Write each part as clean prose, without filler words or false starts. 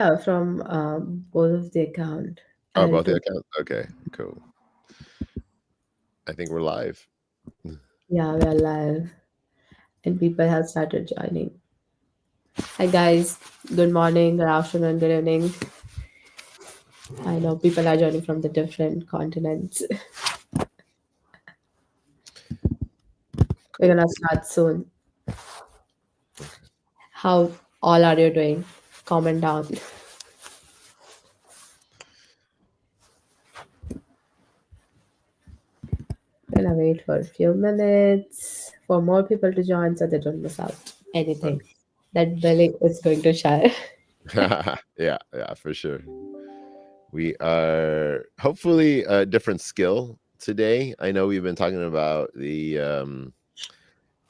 from both of the account. Oh, I'll both the do. accounts. Okay, cool. I think we're live. Yeah, we are live, and people have started joining. Hi guys, good morning, good afternoon, good evening. I know people are joining from the different continents. We're Cool, gonna cool. start soon. Okay. How all are you doing? Comment down. We're gonna wait for a few minutes for more people to join so they don't miss out anything that Billy is going to share. Yeah, yeah, for sure. We are hopefully a different skill today. I know we've been talking about the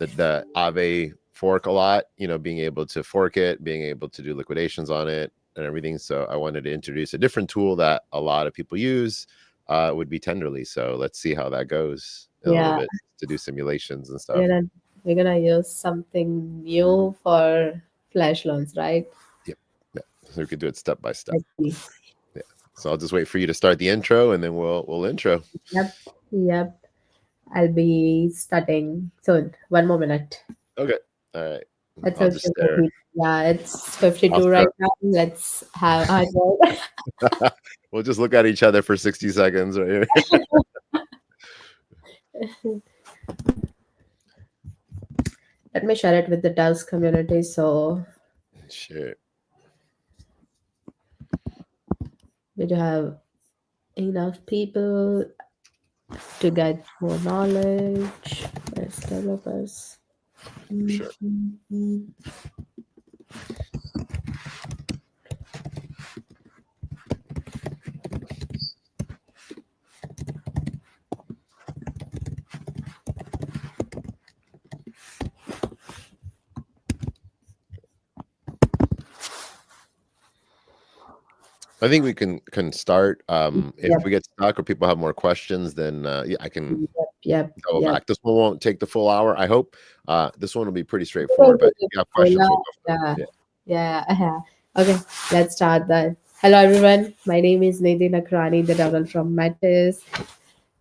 Aave fork a lot, being able to fork it, being able to do liquidations on it and everything. So I wanted to introduce a different tool that a lot of people use, would be Tenderly. So let's see how that goes in a little Yeah, bit to do simulations and we're stuff. gonna we're gonna use something new for flash loans, right? Yep. Yeah. So we could do it step by step. Let's see. Yeah. So I'll just wait for you to start the intro and then we'll intro. Yep, yep. I'll be starting soon. One more minute. Okay. All right. It's I'll just 52 stare. people. Yeah, it's I'll 52 right start. now. Let's have our go. We'll just look at each other for 60 seconds right here. Let me share it with the Dust community so Sure. we do have enough people to get more knowledge as developers. Sure. Mhm. I think we can start. If Yep, we get stuck or people have more questions, then yeah, I can yep, yep, go yep. back. This one won't take the full hour, I hope. This one will be pretty Going straightforward, to but if the you have questions, Cola. we'll go for Yeah, it. yeah, yeah. Okay, let's start then. Hello, everyone. My name is Nidhi Nakrani, the devil from Metis.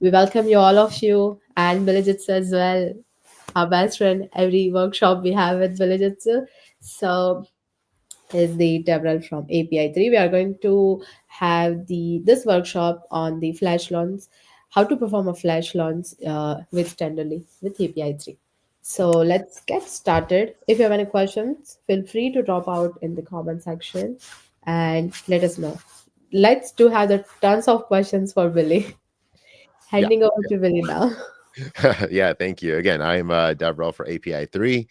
We welcome you, all of you, and Villages as well, our best friend. Every workshop we have with Villages. So, is the Deborah from API3. We are going to have this workshop on the flash launch, how to perform a flash launch with Tenderly with API3. So let's get started. If you have any questions, feel free to drop out in the comment section and let us know. Let's do have the tons of questions for Billy. Yeah. Handing over to Billy now. Yeah, thank you. Again, I'm Devrel for API3.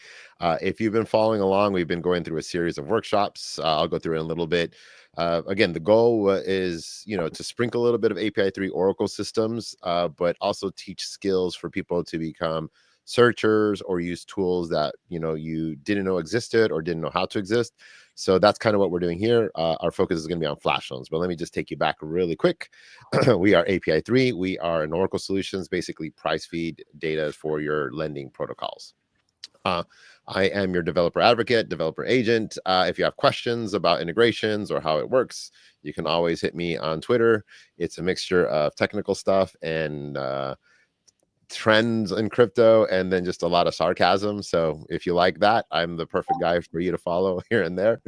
If you've been following along, we've been going through a series of workshops. I'll go through it in a little bit. Again, the goal is, to sprinkle a little bit of API3 Oracle systems, but also teach skills for people to become searchers or use tools that, you didn't know existed or didn't know how to exist. So that's kind of what we're doing here. Our focus is going to be on flash loans, but let me just take you back really quick. We are API3. We are an Oracle Solutions, basically price feed data for your lending protocols. Uh, I am your developer advocate, developer agent. If you have questions about integrations or how it works, you can always hit me on Twitter. It's a mixture of technical stuff and trends in crypto and then just a lot of sarcasm. So if you like that, I'm the perfect guy for you to follow here and there.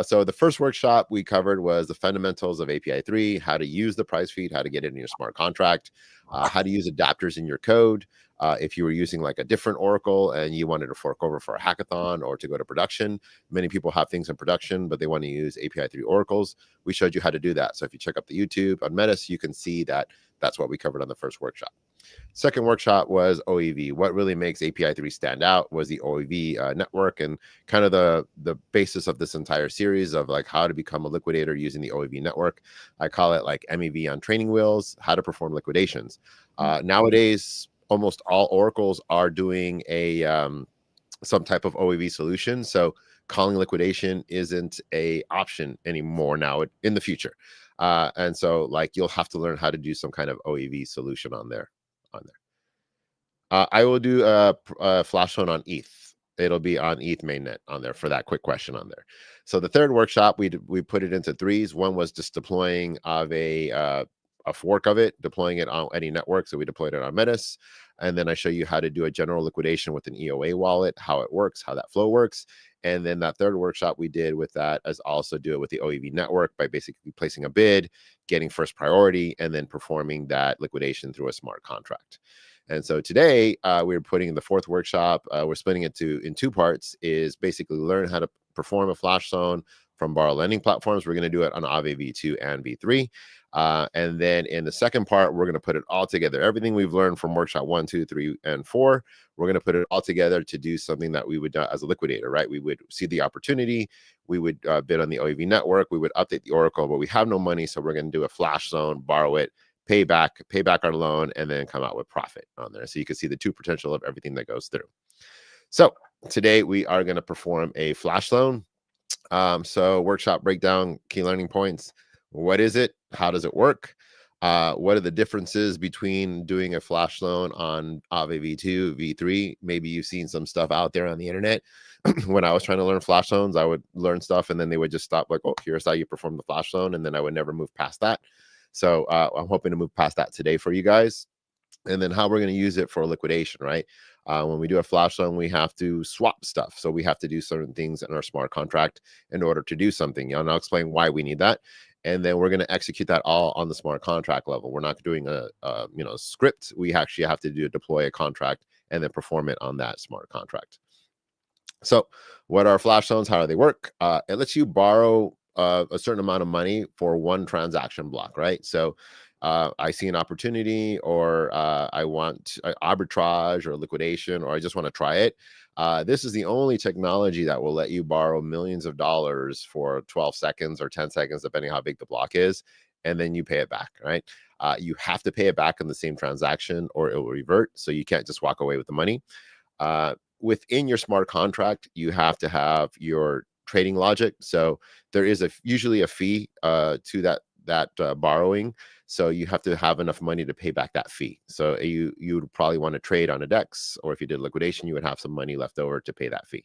So the first workshop we covered was the fundamentals of API3, how to use the price feed, how to get it in your smart contract, how to use adapters in your code. If you were using like a different Oracle and you wanted to fork over for a hackathon or to go to production, many people have things in production, but they want to use API3 Oracles. We showed you how to do that. So if you check up the YouTube on Metis, you can see that that's what we covered on the first workshop. Second workshop was OEV. What really makes API3 stand out was the OEV network and kind of the basis of this entire series of like how to become a liquidator using the OEV network. I call it like MEV on training wheels, how to perform liquidations. Nowadays, almost all oracles are doing a some type of OEV solution. So calling liquidation isn't a option anymore now in the future. And so like you'll have to learn how to do some kind of OEV solution on there. I will do a flash loan on ETH. it'll be on ETH mainnet on there for that quick question on there. So the third workshop, we put it into threes. One was just deploying of a fork of it, deploying it on any network. So we deployed it on Metis. And then I show you how to do a general liquidation with an EOA wallet, how it works, how that flow works. And then that third workshop we did with that is also do it with the OEV network by basically placing a bid, getting first priority, and then performing that liquidation through a smart contract. And so today we're putting in the fourth workshop. We're splitting it in two parts. Is basically learn how to perform a flash zone from borrow lending platforms. We're going to do it on Aave V2 and V3. And then in the second part, we're going to put it all together. Everything we've learned from workshop 1, 2, 3, and 4, we're going to put it all together to do something that we would do as a liquidator, right? We would see the opportunity. We would bid on the OEV network. We would update the Oracle, but we have no money. So we're going to do a flash zone, borrow it, pay back our loan, and then come out with profit on there. So you can see the two potential of everything that goes through. So today we are going to perform a flash loan. So workshop breakdown, key learning points. What is it? How does it work? What are the differences between doing a flash loan on Aave V2, V3? Maybe you've seen some stuff out there on the internet. When I was trying to learn flash loans, I would learn stuff and then they would just stop like, oh, here's how you perform the flash loan. And then I would never move past that. So I'm hoping to move past that today for you guys. And then how we're going to use it for liquidation, right? When we do a flash loan, we have to swap stuff. So we have to do certain things in our smart contract in order to do something. And I'll explain why we need that. And then we're going to execute that all on the smart contract level. We're not doing a script. We actually have to deploy a contract and then perform it on that smart contract. So what are flash loans? How do they work? It lets you borrow a certain amount of money for one transaction block, right? So I see an opportunity, or I want arbitrage or liquidation, or I just want to try it. This is the only technology that will let you borrow millions of dollars for 12 seconds or 10 seconds, depending how big the block is, and then you pay it back, right? You have to pay it back in the same transaction or it will revert. So you can't just walk away with the money. Within your smart contract, you have to have your trading logic. So there is usually a fee to that borrowing. So you have to have enough money to pay back that fee. So you would probably want to trade on a DEX, or if you did liquidation, you would have some money left over to pay that fee.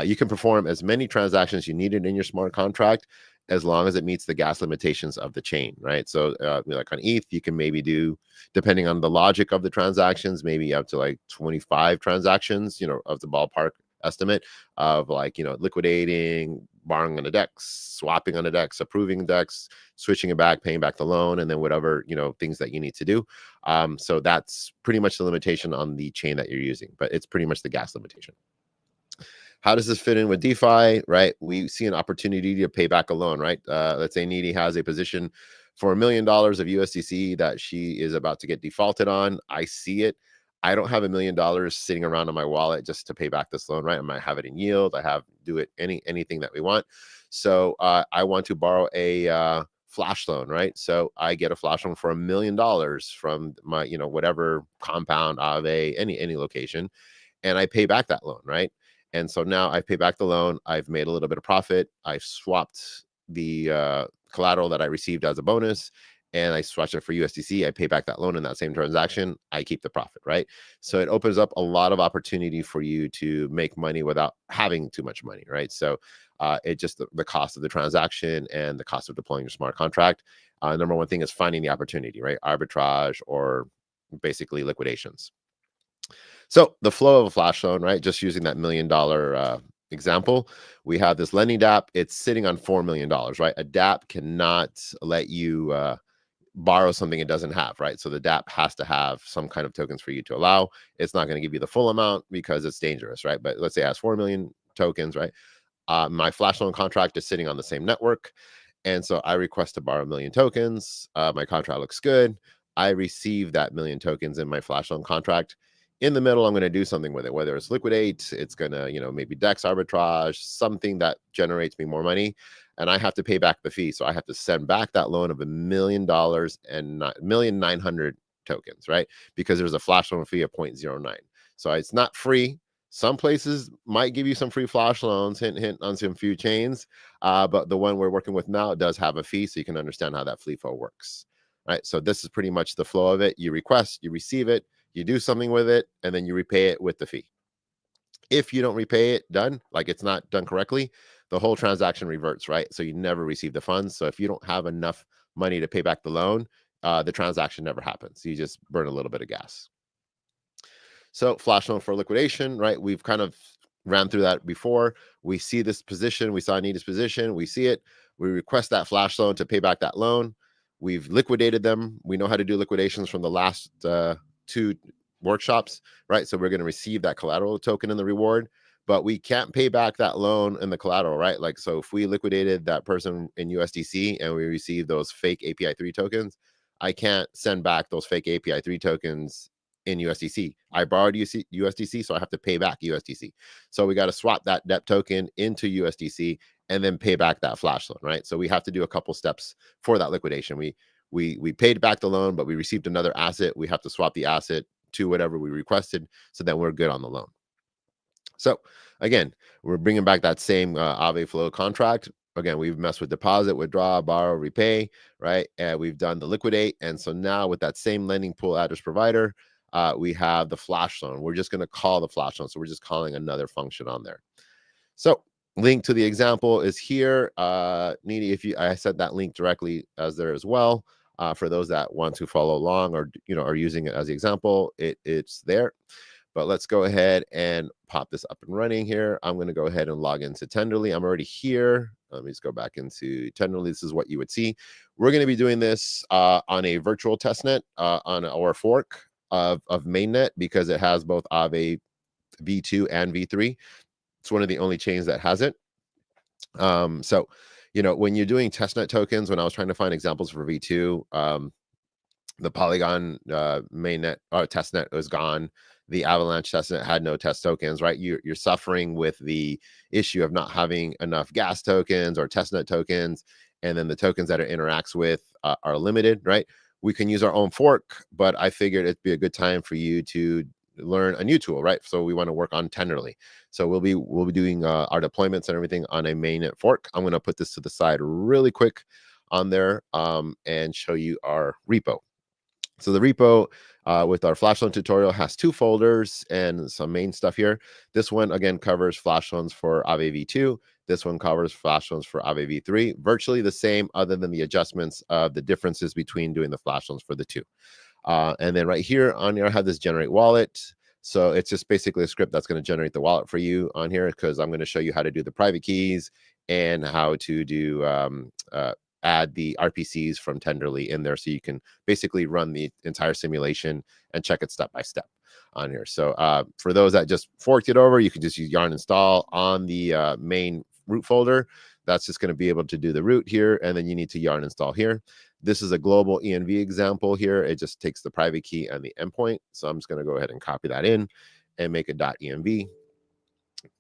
You can perform as many transactions you needed in your smart contract as long as it meets the gas limitations of the chain, right? So like on ETH, you can maybe do, depending on the logic of the transactions, maybe up to like 25 transactions, of the ballpark estimate of like, liquidating, borrowing on a DEX, swapping on a DEX, approving DEX, switching it back, paying back the loan, and then whatever, things that you need to do. So that's pretty much the limitation on the chain that you're using, but it's pretty much the gas limitation. How does this fit in with DeFi, right? We see an opportunity to pay back a loan, right? Let's say Needy has a position for $1 million of USDC that she is about to get defaulted on. I see it. I don't have $1 million sitting around on my wallet just to pay back this loan, right? I might have it in yield. Do it anything that we want. So I want to borrow a flash loan, right? So I get a flash loan for $1 million from my, whatever compound of any location, and I pay back that loan, right? And so now I've paid back the loan. I've made a little bit of profit. I've swapped the collateral that I received as a bonus, and I swatch it for USDC. I pay back that loan in that same transaction. I keep the profit, right? So it opens up a lot of opportunity for you to make money without having too much money, right? So it just the cost of the transaction and the cost of deploying your smart contract. Number one thing is finding the opportunity, right? Arbitrage or basically liquidations. So the flow of a flash loan, right? Just using that $1 million example, we have this lending DApp. It's sitting on $4 million, right? A DApp cannot let you borrow something it doesn't have, right? So the DApp has to have some kind of tokens for you to allow. It's not going to give you the full amount because it's dangerous, right? But let's say it has 4 million tokens, right? My flash loan contract is sitting on the same network. And so I request to borrow 1 million tokens. My contract looks good. I receive that 1 million tokens in my flash loan contract. In the middle, I'm going to do something with it, whether it's liquidate, it's going to, maybe DEX arbitrage, something that generates me more money. And I have to pay back the fee. So I have to send back that loan of $1 million and 1,900 tokens, right? Because there's a flash loan fee of 0.09. So it's not free. Some places might give you some free flash loans, hint, hint, on some few chains. But the one we're working with now does have a fee, so you can understand how that fee flow works, right? So this is pretty much the flow of it. You request, you receive it, you do something with it, and then you repay it with the fee. If you don't repay it like it's not done correctly, the whole transaction reverts, right? So you never receive the funds. So if you don't have enough money to pay back the loan, the transaction never happens. You just burn a little bit of gas. So flash loan for liquidation, right? We've kind of ran through that before. We see this position, we saw Anita's position, we see it, we request that flash loan to pay back that loan. We've liquidated them. We know how to do liquidations from the last two workshops, right? So we're going to receive that collateral token in the reward, but we can't pay back that loan and the collateral, right? Like, so if we liquidated that person in USDC and we received those fake API3 tokens, I can't send back those fake API3 tokens in USDC. I borrowed USDC, so I have to pay back USDC. So we got to swap that DEP token into USDC and then pay back that flash loan, right? So we have to do a couple steps for that liquidation. We paid back the loan, but we received another asset. We have to swap the asset to whatever we requested, so then we're good on the loan. So again, we're bringing back that same Aave flow contract. Again, we've messed with deposit, withdraw, borrow, repay, right? And we've done the liquidate. And so now with that same lending pool address provider, we have the flash loan. We're just going to call the flash loan. So we're just calling another function on there. So link to the example is here. Needy, if I set that link directly as there as well. For those that want to follow along or are using it as the example, it's there. But let's go ahead and pop this up and running here. I'm going to go ahead and log into Tenderly. I'm already here. Let me just go back into Tenderly. This is what you would see. We're going to be doing this on a virtual testnet or a fork of mainnet, because it has both Aave V2 and V3. It's one of the only chains that has it. So, when you're doing testnet tokens, when I was trying to find examples for V2, the Polygon mainnet or testnet was gone. The Avalanche testnet had no test tokens, right? You're suffering with the issue of not having enough gas tokens or testnet tokens, and then the tokens that it interacts with are limited, right? We can use our own fork, but I figured it'd be a good time for you to learn a new tool, right? So we want to work on Tenderly. So we'll be doing our deployments and everything on a mainnet fork. I'm going to put this to the side really quick on there and show you our repo. So the repo with our flash loan tutorial has two folders and some main stuff here. This one, again, covers flash loans for Aave V2. This one covers flash loans for Aave V3. Virtually the same, other than the adjustments of the differences between doing the flash loans for the two. And then right here on here, I have this generate wallet. So it's just basically a script that's going to generate the wallet for you on here, because I'm going to show you how to do the private keys and how to do add the RPCs from Tenderly in there, so you can basically run the entire simulation and check it step by step on here. So for those that just forked it over, you can just use yarn install on the main root folder. That's just going to be able to do the root here, and then you need to yarn install here. This is a global env example here. It just takes the private key and the endpoint. So I'm just going to go ahead and copy that in and make a .env.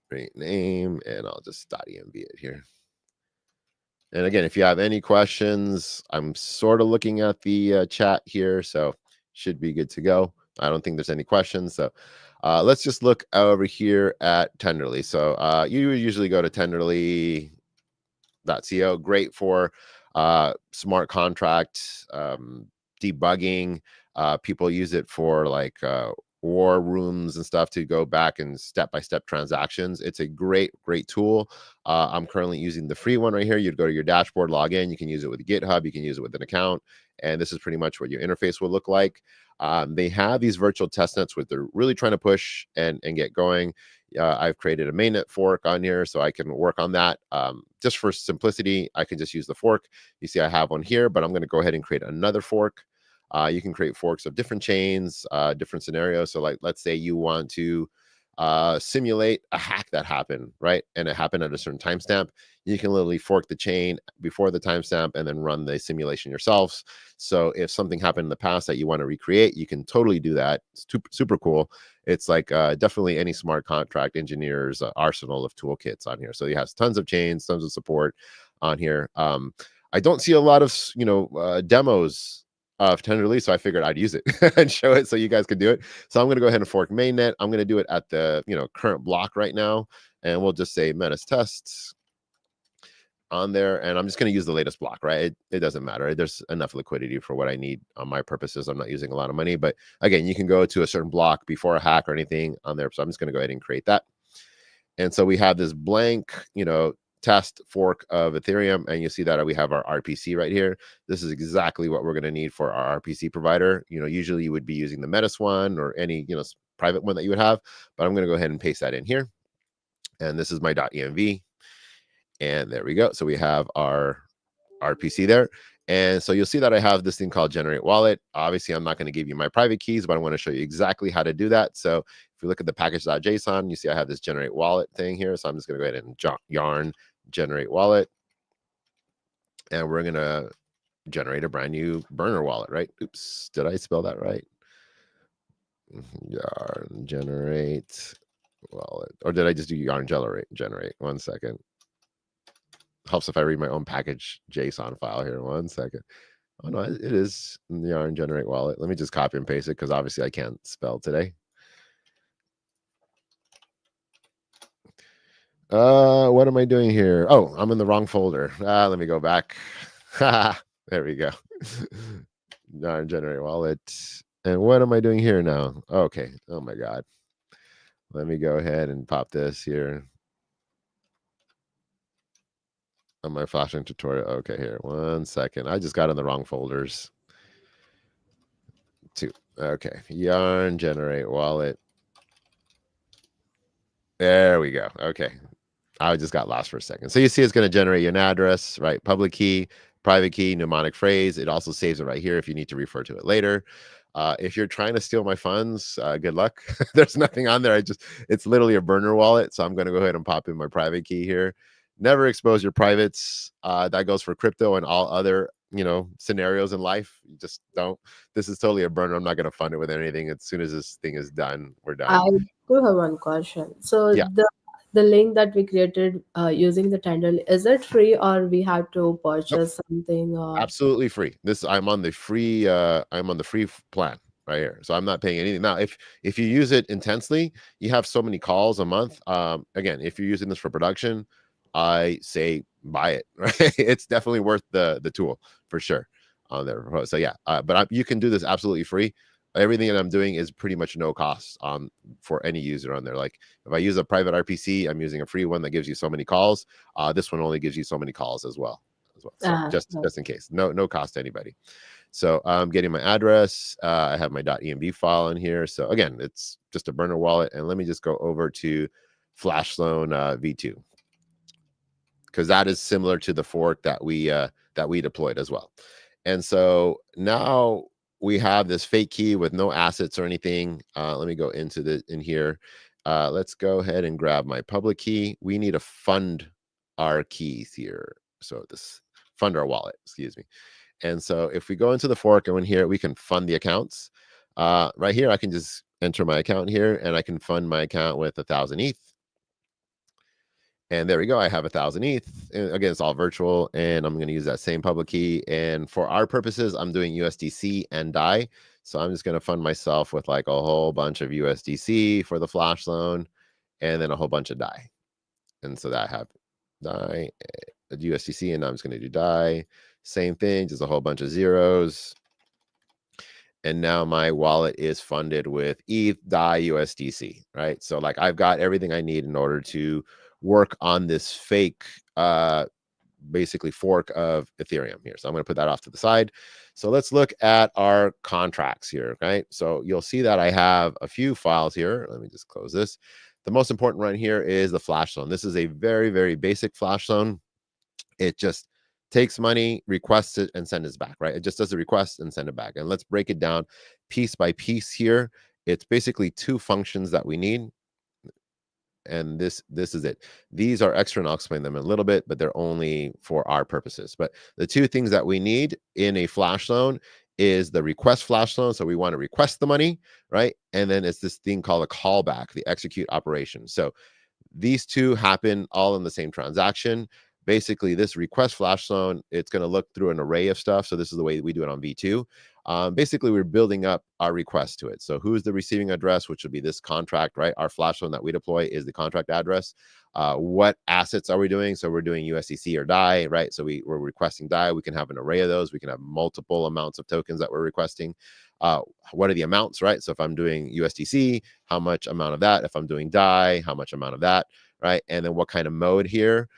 Great name, and I'll just .env it here. And again, if you have any questions, I'm sort of looking at the chat here, so should be good to go. I don't think there's any questions. So let's just look over here at Tenderly. So you usually go to tenderly.co. Great for smart contract debugging. People use it for like war rooms and stuff to go back and step-by-step transactions. It's a great tool. I'm currently using the free one right here. You'd go to your dashboard, log in. You can use it with GitHub. You can use it with an account. And this is pretty much what your interface will look like. They have these virtual testnets what they're really trying to push and get going. I've created a mainnet fork on here, so I can work on that. Just for simplicity, I can just use the fork. You see I have one here, but I'm going to go ahead and create another fork. You can create forks of different chains, different scenarios. So like, let's say you want to simulate a hack that happened, right? And it happened at a certain timestamp. You can literally fork the chain before the timestamp and then run the simulation yourselves. So if something happened in the past that you want to recreate, you can totally do that. It's super cool. It's like definitely any smart contract engineer's arsenal of toolkits on here. So it has tons of chains, tons of support on here. I don't see a lot of demos of Tenderly, so I figured I'd use it and show it so you guys could do it. So I'm going to go ahead and fork mainnet. I'm going to do it at the current block right now, and we'll just say Metis tests on there, and I'm just going to use the latest block, right? It doesn't matter. There's enough liquidity for what I need on my purposes. I'm not using a lot of money, but again, you can go to a certain block before a hack or anything on there. So I'm just going to go ahead and create that. And so we have this blank, test fork of Ethereum, and you see that we have our RPC right here. This is exactly what we're going to need for our RPC provider. Usually you would be using the Metis one or any, private one that you would have, but I'm going to go ahead and paste that in here. And this is my .env. And there we go. So we have our RPC there. And so you'll see that I have this thing called generate wallet. Obviously, I'm not going to give you my private keys, but I want to show you exactly how to do that. So if you look at the package.json, you see I have this generate wallet thing here. So I'm just going to go ahead and yarn generate wallet. And we're going to generate a brand new burner wallet, right? Oops, did I spell that right? Yarn generate wallet. Or did I just do yarn generate? 1 second. Helps if I read my own package JSON file here. 1 second. Oh no, it is yarn generate wallet. Let me just copy and paste it because obviously I can't spell today. What am I doing here? Oh, I'm in the wrong folder. Let me go back. There we go. Yarn generate wallet. And what am I doing here now? Okay. Oh my God. Let me go ahead and pop this here on my flashing tutorial. Okay, here. 1 second. I just got in the wrong folders. 2. Okay. Yarn generate wallet. There we go. Okay. I just got lost for a second. So you see it's going to generate you an address, right? Public key, private key, mnemonic phrase. It also saves it right here if you need to refer to it later. If you're trying to steal my funds, good luck. There's nothing on there. It's literally a burner wallet. So I'm going to go ahead and pop in my private key here. Never expose your privates. That goes for crypto and all other, scenarios in life. You just don't. This is totally a burner. I'm not going to fund it with anything. As soon as this thing is done, we're done. I do have one question. So Yeah. the link that we created using the Tenderly, is it free or we have to Nope. purchase something or? Absolutely free. I'm on the free plan right here. So I'm not paying anything. Now, if you use it intensely, you have so many calls a month. Again, if you're using this for production, I say buy it, right? It's definitely worth the tool for sure on there. So yeah, you can do this absolutely free. Everything that I'm doing is pretty much no cost for any user on there. Like if I use a private RPC, I'm using a free one that gives you so many calls. This one only gives you so many calls as well. So just No. in case, no cost to anybody. So I'm getting my address. I have my .env file in here. So again, it's just a burner wallet. And let me just go over to Flashloan v2 because that is similar to the fork that we deployed as well. And so now we have this fake key with no assets or anything. Let me go into in here. Let's go ahead and grab my public key. We need to fund our keys here. So this fund our wallet, excuse me. And so if we go into the fork and in here, we can fund the accounts. Right here, I can just enter my account here and I can fund my account with 1,000 ETH. And there we go. I have 1,000 ETH. And again, it's all virtual, and I'm going to use that same public key. And for our purposes, I'm doing USDC and DAI. So I'm just going to fund myself with like a whole bunch of USDC for the flash loan, and then a whole bunch of DAI. And so that I have DAI, USDC, and I'm just going to do DAI. Same thing, just a whole bunch of zeros. And now my wallet is funded with ETH, DAI, USDC, right? So like I've got everything I need in order to work on this fake basically fork of Ethereum here. So I'm going to put that off to the side. So let's look at our contracts here, right? So you'll see that I have a few files here. Let me just close this. The most important one here is the flash loan. This is a very, very basic flash loan. It just takes money, requests it, and sends it back, right? It just does a request and send it back. And let's break it down piece by piece here. It's basically 2 functions that we need. And this is it. These are extra, and I'll explain them in a little bit, but they're only for our purposes. But the 2 things that we need in a flash loan is the request flash loan. So we want to request the money, right? And then it's this thing called a callback, the execute operation. So these 2 happen all in the same transaction. Basically, this request flash loan, it's going to look through an array of stuff. So this is the way we do it on V2. Basically, we're building up our request to it. So who's the receiving address, which would be this contract, right? Our flash loan that we deploy is the contract address. What assets are we doing? So we're doing USDC or DAI, right? So we're requesting DAI. We can have an array of those. We can have multiple amounts of tokens that we're requesting. What are the amounts, right? So if I'm doing USDC, how much amount of that? If I'm doing DAI, how much amount of that? right? And then what kind of mode here?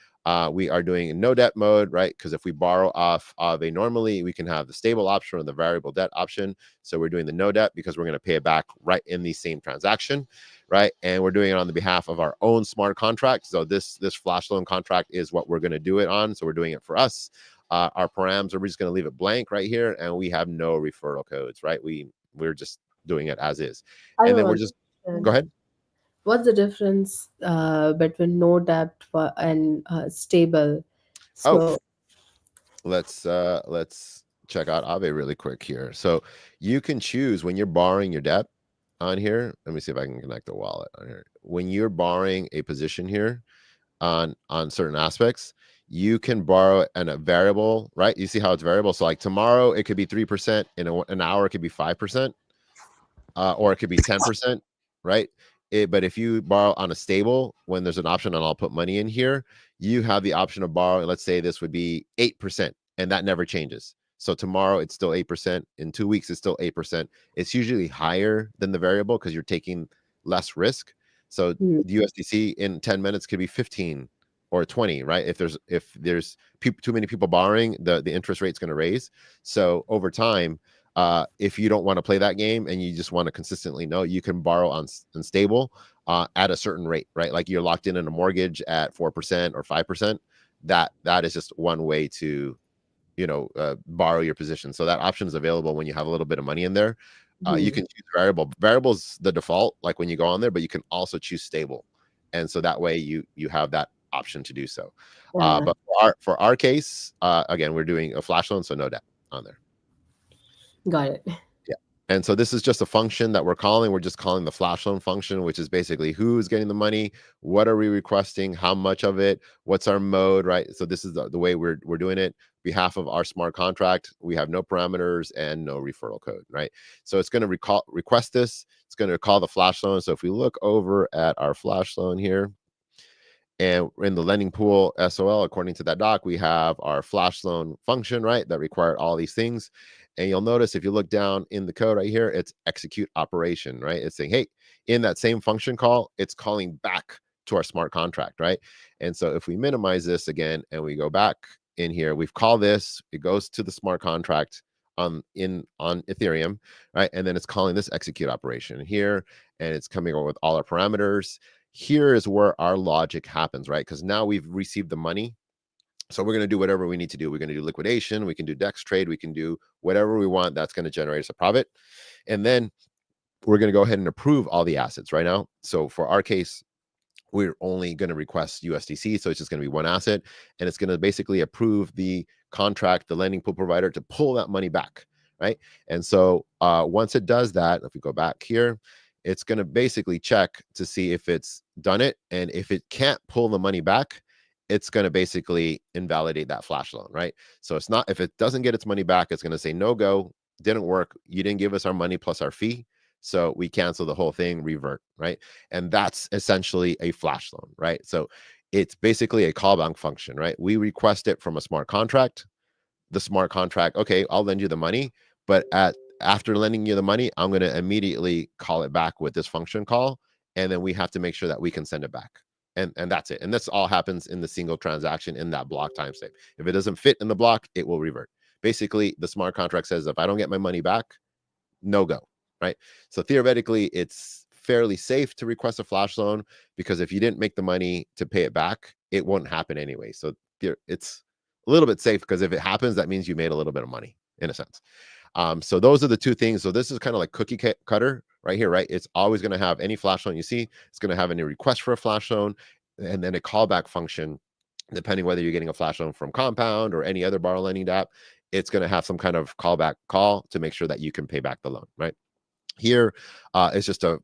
We are doing no debt mode, right? Because if we borrow off of a normally, we can have the stable option or the variable debt option. So we're doing the no debt because we're going to pay it back right in the same transaction, right? And we're doing it on the behalf of our own smart contract. So this flash loan contract is what we're going to do it on. So we're doing it for us. Our params are just going to leave it blank right here, and we have no referral codes, right? We're just doing it as is, I and then don't we're just go understand. ahead. What's the difference between no debt and stable? Oh, So, let's check out Aave really quick here. So you can choose when you're borrowing your debt on here. Let me see if I can connect the wallet on here. When you're borrowing a position here on certain aspects, you can borrow in a variable, right? You see how it's variable. So like tomorrow it could be 3%, in an hour it could be 5%, or it could be 10%, right? But if you borrow on a stable, when there's an option, and I'll put money in here, you have the option of borrowing. Let's say this would be 8%, and that never changes. So tomorrow it's still 8%. In 2 weeks, it's still 8%. It's usually higher than the variable because you're taking less risk. So hmm, the USDC in 10 minutes could be 15 or 20, right? If there's too many people borrowing, the interest rate's going to raise. So over time, if you don't want to play that game and you just want to consistently know, you can borrow on stable at a certain rate, right? Like you're locked in a mortgage at 4% or 5%. That is just one way to borrow your position. So that option is available when you have a little bit of money in there. You hmm, can choose variables the default, like when you go on there, but you can also choose stable, and so that way you have that option to do so. yeah, But for our case, again, we're doing a flash loan, so no debt on there. got it. Yeah. And so this is just a function that we're calling. We're just calling the flash loan function, which is basically who's getting the money, what are we requesting, how much of it, what's our mode, right? So this is the way we're doing it. Behalf of our smart contract, we have no parameters and no referral code, right? So it's going to request this. It's going to call the flash loan. So if we look over at our flash loan here, and in the lending pool SOL, according to that doc, we have our flash loan function, right? That required all these things. And you'll notice if you look down in the code right here, it's execute operation, right? It's saying, hey, in that same function call, it's calling back to our smart contract, right? And so if we minimize this again and we go back in here, we've called this, it goes to the smart contract on Ethereum, right? And then it's calling this execute operation here, and it's coming over with all our parameters. Here is where our logic happens, right? Because now we've received the money. So we're going to do whatever we need to do. We're going to do liquidation. We can do DEX trade. We can do whatever we want. That's going to generate us a profit. And then we're going to go ahead and approve all the assets right now. So for our case, we're only going to request USDC. So it's just going to be one asset. And it's going to basically approve the contract, the lending pool provider, to pull that money back, right? And so once it does that, if we go back here, it's going to basically check to see if it's done it. And if it can't pull the money back, it's going to basically invalidate that flash loan, right? So it's not, if it doesn't get its money back, it's going to say no go, didn't work. You didn't give us our money plus our fee. So we cancel the whole thing, revert, right? And that's essentially a flash loan, right? So it's basically a callback function, right? We request it from a smart contract. The smart contract, okay, I'll lend you the money, but after lending you the money, I'm going to immediately call it back with this function call, and then we have to make sure that we can send it back. And that's it. And this all happens in the single transaction in that block timestamp. If it doesn't fit in the block, it will revert. Basically, the smart contract says if I don't get my money back, no go, right? So theoretically, it's fairly safe to request a flash loan because if you didn't make the money to pay it back, it won't happen anyway. So it's a little bit safe because if it happens, that means you made a little bit of money in a sense. So those are the two things. So this is kind of like cookie cutter right here, right? It's always going to have any flash loan you see. It's going to have any request for a flash loan, and then a callback function, depending whether you're getting a flash loan from Compound or any other borrow lending app. It's going to have some kind of callback call to make sure that you can pay back the loan, right? Here is just a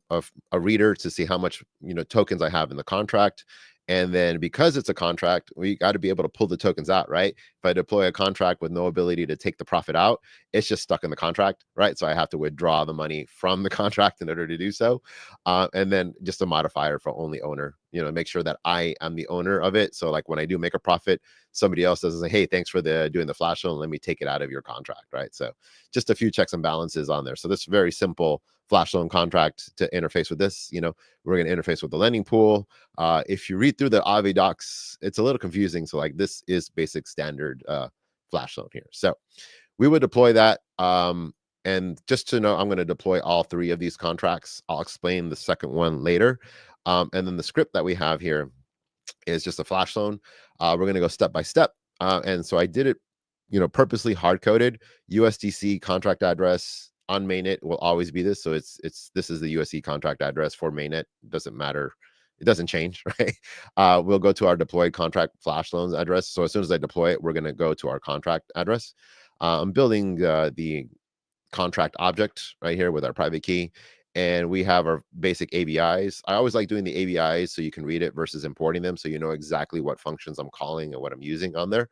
reader to see how much tokens I have in the contract. And then because it's a contract, we got to be able to pull the tokens out, right? If I deploy a contract with no ability to take the profit out, it's just stuck in the contract, right? So I have to withdraw the money from the contract in order to do so. And then just a modifier for only owner make sure that I am the owner of it. So like when I do make a profit, somebody else doesn't say, hey, thanks for doing the flash loan, let me take it out of your contract, right? So just a few checks and balances on there. So this very simple flash loan contract to interface with this, we're going to interface with the lending pool. If you read through the Aave docs, it's a little confusing. So like this is basic standard flash loan here. So we would deploy that. And just to know, I'm going to deploy all three of these contracts. I'll explain the second one later. And then the script that we have here is just a flash loan. We're going to go step by step. And so I did it, purposely hard coded. USDC contract address on mainnet will always be this. So this is the USD contract address for mainnet. It doesn't matter. It doesn't change, right? We'll go to our deployed contract flash loans address. So as soon as I deploy it, we're going to go to our contract address. I'm building the contract object right here with our private key. And we have our basic ABIs. I always like doing the ABIs so you can read it versus importing them, so you know exactly what functions I'm calling and what I'm using on there.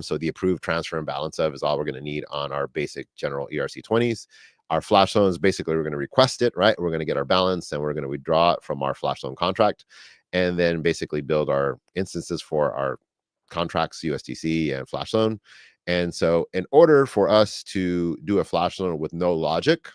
So the approved transfer and balance of is all we're going to need on our basic general ERC20s. Our flash loans, basically, we're going to request it, right? We're going to get our balance and we're going to withdraw it from our flash loan contract, and then basically build our instances for our contracts, USDC and flash loan. And so in order for us to do a flash loan with no logic,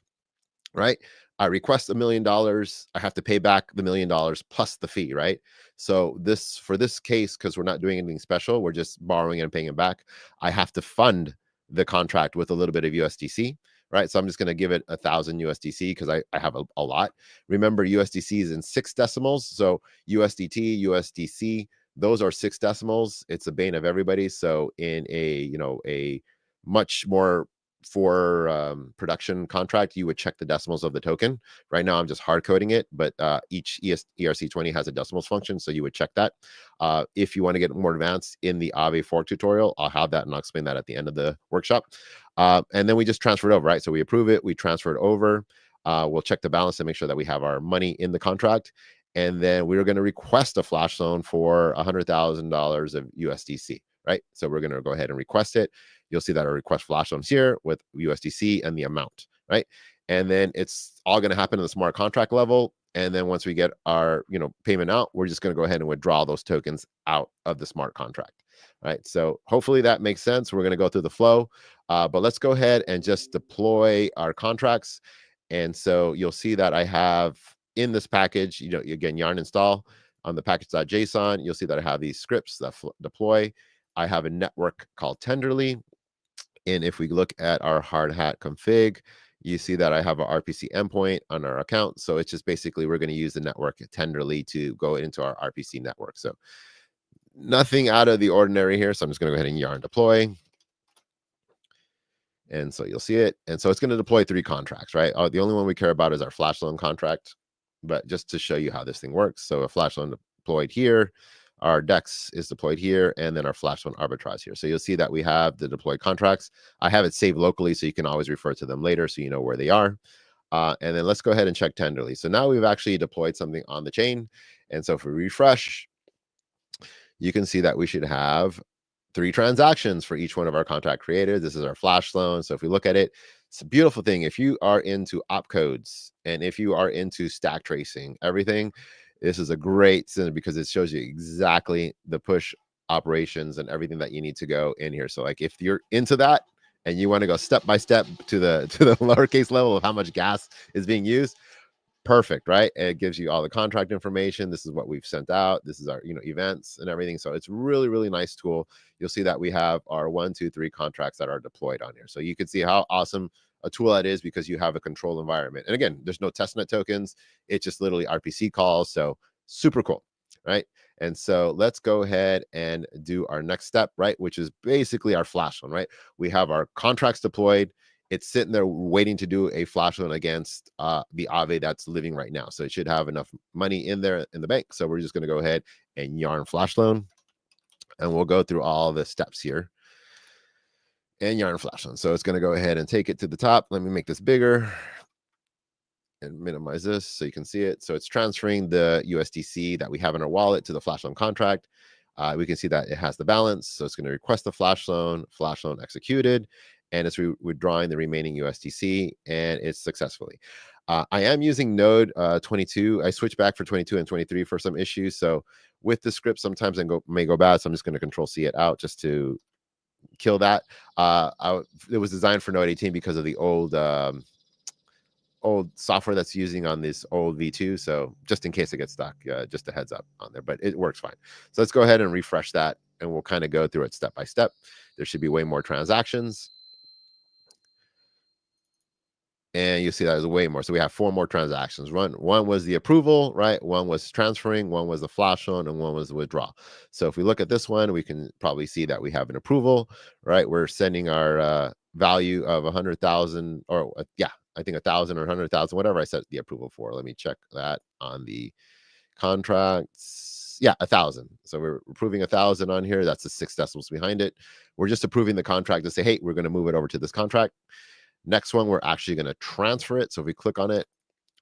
right? I request $1 million. I have to pay back the $1 million plus the fee, right? So for this case, because we're not doing anything special, we're just borrowing and paying it back, I have to fund the contract with a little bit of USDC, right? So I'm just going to give it 1,000 USDC because I have a lot. Remember, USDC is in 6 decimals. So USDT, USDC, those are 6 decimals. It's the bane of everybody. So in a much more for production contract, you would check the decimals of the token. Right now, I'm just hard coding it, but each ERC20 has a decimals function, so you would check that. If you want to get more advanced in the Aave fork tutorial, I'll have that, and I'll explain that at the end of the workshop. And then we just transfer it over, right? So we approve it, we transfer it over. We'll check the balance and make sure that we have our money in the contract. And then we're going to request a flash loan for $100,000 of USDC, right? So we're going to go ahead and request it. You'll see that our request flash loans here with USDC and the amount, right? And then it's all going to happen in the smart contract level. And then once we get our payment out, we're just going to go ahead and withdraw those tokens out of the smart contract, right? So hopefully that makes sense. We're going to go through the flow, but let's go ahead and just deploy our contracts. And so you'll see that I have in this package, again, yarn install on the package.json. You'll see that I have these scripts that deploy. I have a network called Tenderly. And if we look at our hard hat config, you see that I have an RPC endpoint on our account. So it's just basically we're going to use the network Tenderly to go into our RPC network. So nothing out of the ordinary here. So I'm just going to go ahead and yarn deploy. And so you'll see it. And so it's going to deploy 3 contracts, right? The only one we care about is our flash loan contract. But just to show you how this thing works. So a flash loan deployed here. Our DEX is deployed here, and then our flash loan arbitrage here. So you'll see that we have the deployed contracts. I have it saved locally, so you can always refer to them later so you know where they are. And then let's go ahead and check Tenderly. So now we've actually deployed something on the chain. And so if we refresh, you can see that we should have 3 transactions for each one of our contract creators. This is our flash loan. So if we look at it, it's a beautiful thing. If you are into opcodes and if you are into stack tracing, everything, this is a great center because it shows you exactly the push operations and everything that you need to go in here. So like if you're into that and you want to go step by step to the lowercase level of how much gas is being used, perfect, right? It gives you all the contract information. This is what we've sent out. This is our events and everything. So it's really, really nice tool. You'll see that we have our 1, 2, 3 contracts that are deployed on here. So you can see how awesome a tool that is because you have a control environment. And again, there's no testnet tokens. It's just literally RPC calls. So super cool, right? And so let's go ahead and do our next step, right? Which is basically our flash loan, right? We have our contracts deployed. It's sitting there waiting to do a flash loan against the Aave that's living right now. So it should have enough money in there in the bank. So we're just going to go ahead and yarn flash loan. And we'll go through all the steps here. And yarn flash loan. So it's going to go ahead and take it to the top. Let me make this bigger and minimize this so you can see it. So it's transferring the USDC that we have in our wallet to the flash loan contract. We can see that it has the balance. So it's going to request the flash loan executed. and it's withdrawing the remaining USDC, and it's successfully. I am using node 22. I switched back for 22 and 23 for some issues. So with the script, sometimes may go bad. So I'm just going to control C it out just to kill that. It was designed for node 18 because of the old software that's using on this old V2. So just in case it gets stuck, just a heads up on there, but it works fine. So let's go ahead and refresh that, and we'll kind of go through it step by step. There should be way more transactions. And you see that there's way more. So we have 4 more transactions. One was the approval, right? One was transferring, one was the flash loan, and one was the withdrawal. So if we look at this one, we can probably see that we have an approval, right? We're sending our value of 100,000, or yeah, I think 1,000 or 100,000, whatever I set the approval for. Let me check that on the contracts. Yeah, 1,000. So we're approving 1,000 on here. That's the 6 decimals behind it. We're just approving the contract to say, hey, we're going to move it over to this contract. Next one, we're actually going to transfer it. So if we click on it,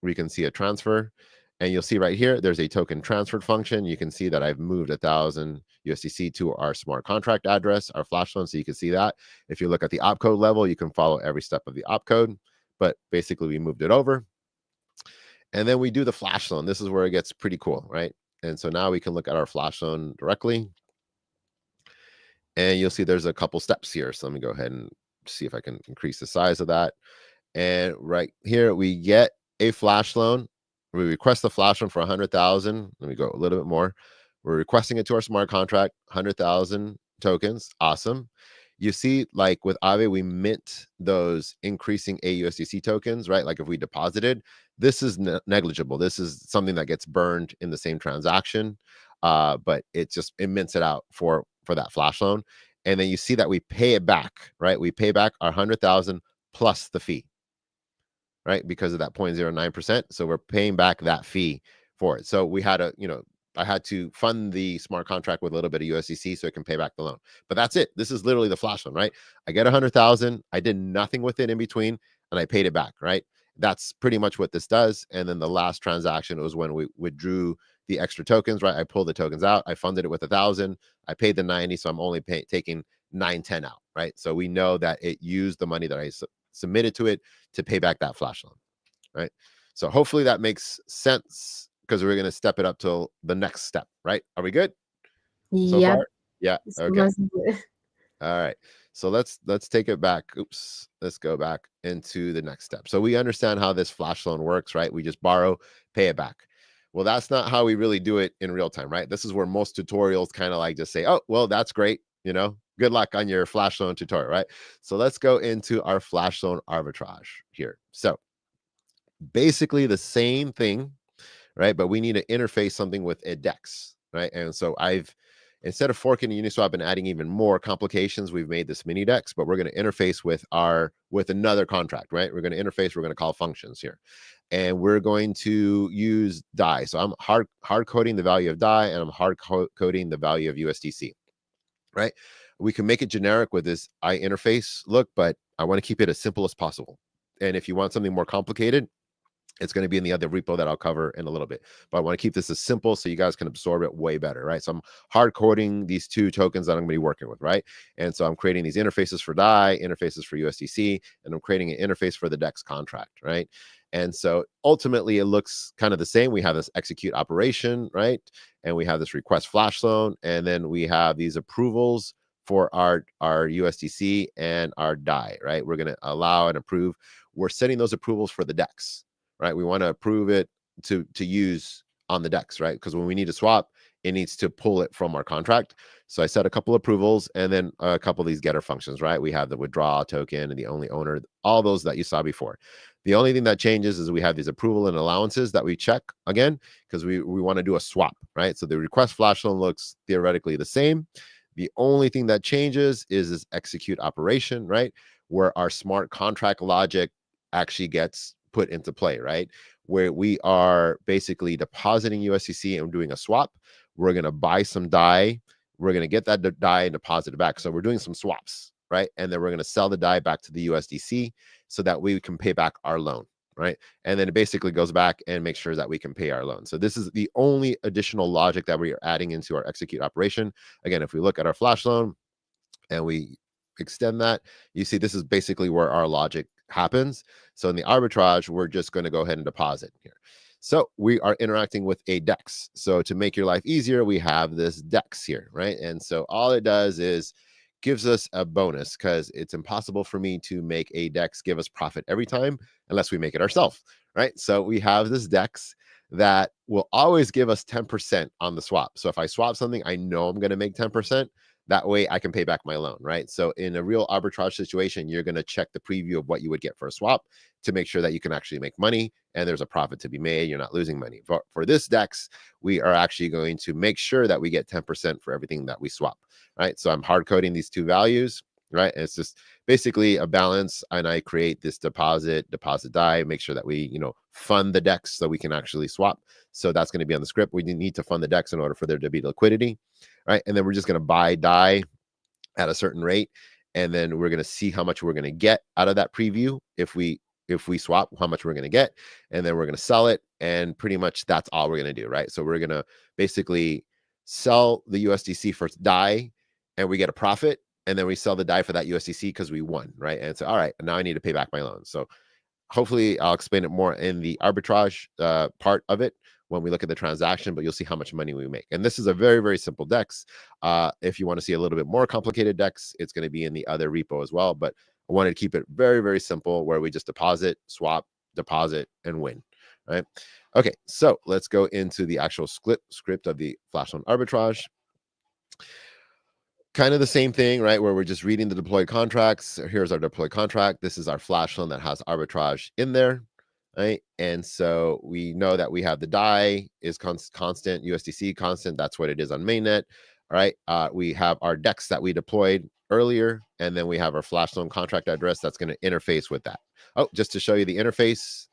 we can see a transfer. And you'll see right here, there's a token transferred function. You can see that I've moved 1,000 USDC to our smart contract address, our flash loan. So you can see that. If you look at the opcode level, you can follow every step of the opcode. But basically, we moved it over. And then we do the flash loan. This is where it gets pretty cool, right? And so now we can look at our flash loan directly. And you'll see there's a couple steps here. So let me go ahead and see if I can increase the size of that. And right here, we get a flash loan. We request the flash loan for 100,000. Let me go a little bit more. We're requesting it to our smart contract, 100,000 tokens. Awesome. You see, like with Aave, we mint those increasing AUSDC tokens, right? Like if we deposited, this is negligible. This is something that gets burned in the same transaction, but it mints it out for that flash loan. And then you see that we pay it back, right? We pay back our 100,000 plus the fee, right? Because of that 0.09%. So we're paying back that fee for it. So we had I had to fund the smart contract with a little bit of USDC so it can pay back the loan. But that's it. This is literally the flash loan, right? I get 100,000. I did nothing with it in between, and I paid it back, right? That's pretty much what this does. And then the last transaction was when we withdrew the extra tokens, right? I pulled the tokens out. I funded it with 1,000. I paid the 90, so I'm only taking 910 out, right? So we know that it used the money that I submitted to it to pay back that flash loan, right? So hopefully that makes sense, because we're going to step it up till the next step, right? Are we good so Yeah. far? Yeah. Okay. All right. So let's take it back. Oops. Let's go back into the next step. So we understand how this flash loan works, right? We just borrow, pay it back. Well, that's not how we really do it in real time, right? This is where most tutorials kind of like just say, oh, well, that's great. Good luck on your flash loan tutorial, right? So let's go into our flash loan arbitrage here. So basically the same thing, right? But we need to interface something with a DEX, right? And so instead of forking Uniswap and adding even more complications, we've made this mini DEX, but we're going to interface with another contract, right? We're going to interface, we're going to call functions here. And we're going to use DAI. So I'm hard coding the value of DAI, and I'm hard coding the value of USDC, right? We can make it generic with this I interface look, but I want to keep it as simple as possible. And if you want something more complicated, it's going to be in the other repo that I'll cover in a little bit. But I want to keep this as simple so you guys can absorb it way better, right? So I'm hard coding these 2 tokens that I'm going to be working with, right? And so I'm creating these interfaces for DAI, interfaces for USDC, and I'm creating an interface for the DEX contract, right? And so ultimately it looks kind of the same. We have this execute operation, right? And we have this request flash loan, and then we have these approvals for our USDC and our DAI, right? We're going to allow and approve. We're setting those approvals for the DEX, right? We want to approve it to use on the DEX, right? Because when we need to swap, it needs to pull it from our contract. So I set a couple approvals and then a couple of these getter functions, right? We have the withdraw token and the only owner, all those that you saw before. The only thing that changes is we have these approval and allowances that we check again, because we want to do a swap, right? So the request flash loan looks theoretically the same. The only thing that changes is this execute operation, right? Where our smart contract logic actually gets put into play, right? Where we are basically depositing USDC and doing a swap. We're going to buy some DAI. We're going to get that DAI and deposit it back. So we're doing some swaps, right? And then we're going to sell the DAI back to the USDC so that we can pay back our loan, right? And then it basically goes back and makes sure that we can pay our loan. So this is the only additional logic that we are adding into our execute operation. Again, if we look at our flash loan and we extend that, you see this is basically where our logic happens. So in the arbitrage, we're just going to go ahead and deposit here. So we are interacting with a DEX. So to make your life easier, we have this DEX here, right? And so all it does is gives us a bonus, because it's impossible for me to make a DEX give us profit every time unless we make it ourselves, right? So we have this DEX that will always give us 10% on the swap. So if I swap something, I know I'm going to make 10%. That way I can pay back my loan, right? So in a real arbitrage situation, you're going to check the preview of what you would get for a swap to make sure that you can actually make money and there's a profit to be made. You're not losing money. For this DEX, we are actually going to make sure that we get 10% for everything that we swap, right? So I'm hard coding these two values, right? And it's just basically a balance. And I create this deposit die, make sure that we, fund the DEX so we can actually swap. So that's going to be on the script. We need to fund the DEX in order for there to be liquidity, right? And then we're just going to buy die at a certain rate, and then we're going to see how much we're going to get out of that preview if we swap, how much we're going to get, and then we're going to sell it, and pretty much that's all we're going to do, right? So we're going to basically sell the USDC for die, and we get a profit, and then we sell the die for that USDC because we won, right? And so, all right, now I need to pay back my loan. So hopefully I'll explain it more in the arbitrage part of it when we look at the transaction, but you'll see how much money we make. And this is a very, very simple DEX. If you want to see a little bit more complicated DEX, it's going to be in the other repo as well. But I wanted to keep it very, very simple, where we just deposit, swap, deposit, and win, right? Okay, so let's go into the actual script of the Flashloan arbitrage. Kind of the same thing, right? Where we're just reading the deployed contracts. Here's our deployed contract. This is our flash loan that has arbitrage in there, right? And so we know that we have the die is constant, USDC constant. That's what it is on mainnet, right? We have our DEX that we deployed earlier, and then we have our flash loan contract address that's going to interface with that. Oh, just to show you the interface.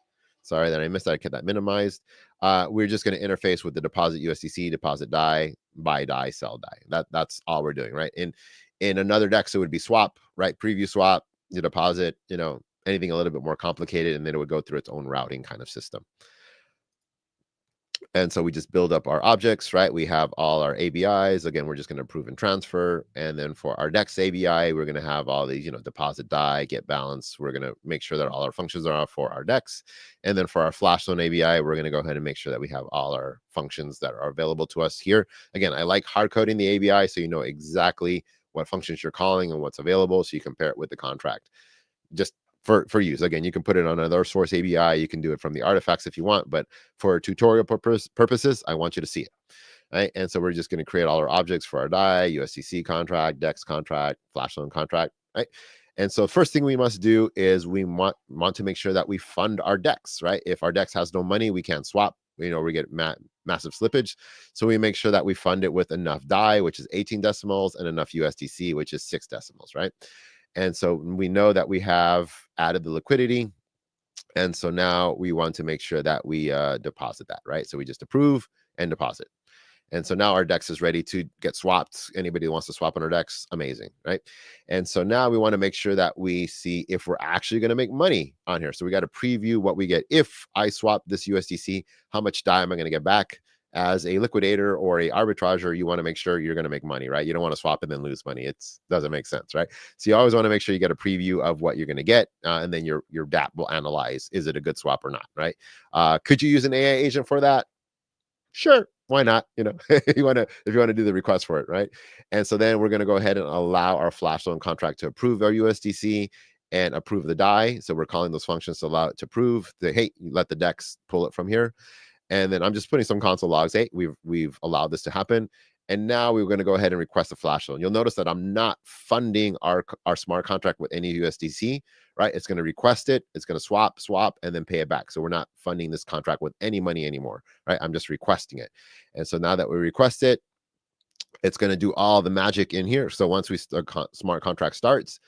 Sorry that I missed that. I kept that minimized. We're just going to interface with the deposit USDC, deposit die, buy die, sell die. That's all we're doing, right? In another DEX, it would be swap, right? Preview swap, you deposit, anything a little bit more complicated, and then it would go through its own routing kind of system. And so we just build up our objects, right? We have all our ABIs. Again, we're just going to approve and transfer. And then for our DEX ABI, we're going to have all these, deposit die, get balance. We're going to make sure that all our functions are for our DEX. And then for our Flashloan ABI, we're going to go ahead and make sure that we have all our functions that are available to us here. Again, I like hard coding the ABI so you know exactly what functions you're calling and what's available, so you compare it with the contract. Just for use. Again, you can put it on another source ABI. You can do it from the artifacts if you want, but for tutorial purposes, I want you to see it. Right? And so we're just going to create all our objects for our die, USDC contract, DEX contract, Flashloan contract, right? And so first thing we must do is we want to make sure that we fund our DEX, right? If our DEX has no money, we can't swap. We get massive slippage. So we make sure that we fund it with enough die, which is 18 decimals, and enough USDC, which is 6 decimals, right? And so we know that we have added the liquidity. And so now we want to make sure that we deposit that, right? So we just approve and deposit. And so now our DEX is ready to get swapped. Anybody who wants to swap on our DEX, amazing, right? And so now we want to make sure that we see if we're actually going to make money on here. So we got to preview what we get. If I swap this USDC, how much die am I going to get back? As a liquidator or a arbitrager, you want to make sure you're going to make money, right? You don't want to swap and then lose money. It doesn't make sense, right? So you always want to make sure you get a preview of what you're going to get, and then your DApp will analyze, is it a good swap or not, right? Could you use an AI agent for that? Sure, why not? If you want to do the request for it, right? And so then we're going to go ahead and allow our Flashloan contract to approve our USDC and approve the die. So we're calling those functions to allow it to approve the, hey, let the DEX pull it from here. And then I'm just putting some console logs. Hey, we've allowed this to happen. And now we're going to go ahead and request a flash loan. You'll notice that I'm not funding our smart contract with any USDC, right? It's going to request it. It's going to swap, and then pay it back. So we're not funding this contract with any money anymore, right? I'm just requesting it. And so now that we request it, it's going to do all the magic in here. So once smart contract starts,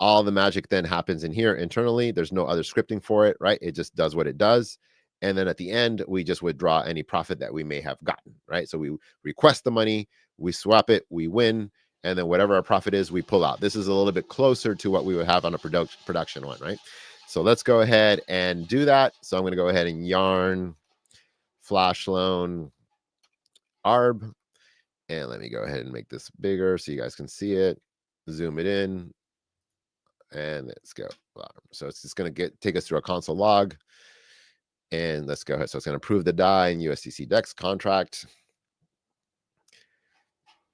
all the magic then happens in here internally. There's no other scripting for it, right? It just does what it does. And then at the end, we just withdraw any profit that we may have gotten, right? So we request the money, we swap it, we win, and then whatever our profit is, we pull out. This is a little bit closer to what we would have on a production one, right? So let's go ahead and do that. So I'm going to go ahead and yarn Flashloan arb. And let me go ahead and make this bigger so you guys can see it. Zoom it in. And let's go. So it's just going to take us through a console log. And let's go ahead. So it's going to approve the DAI and USDC DEX contract.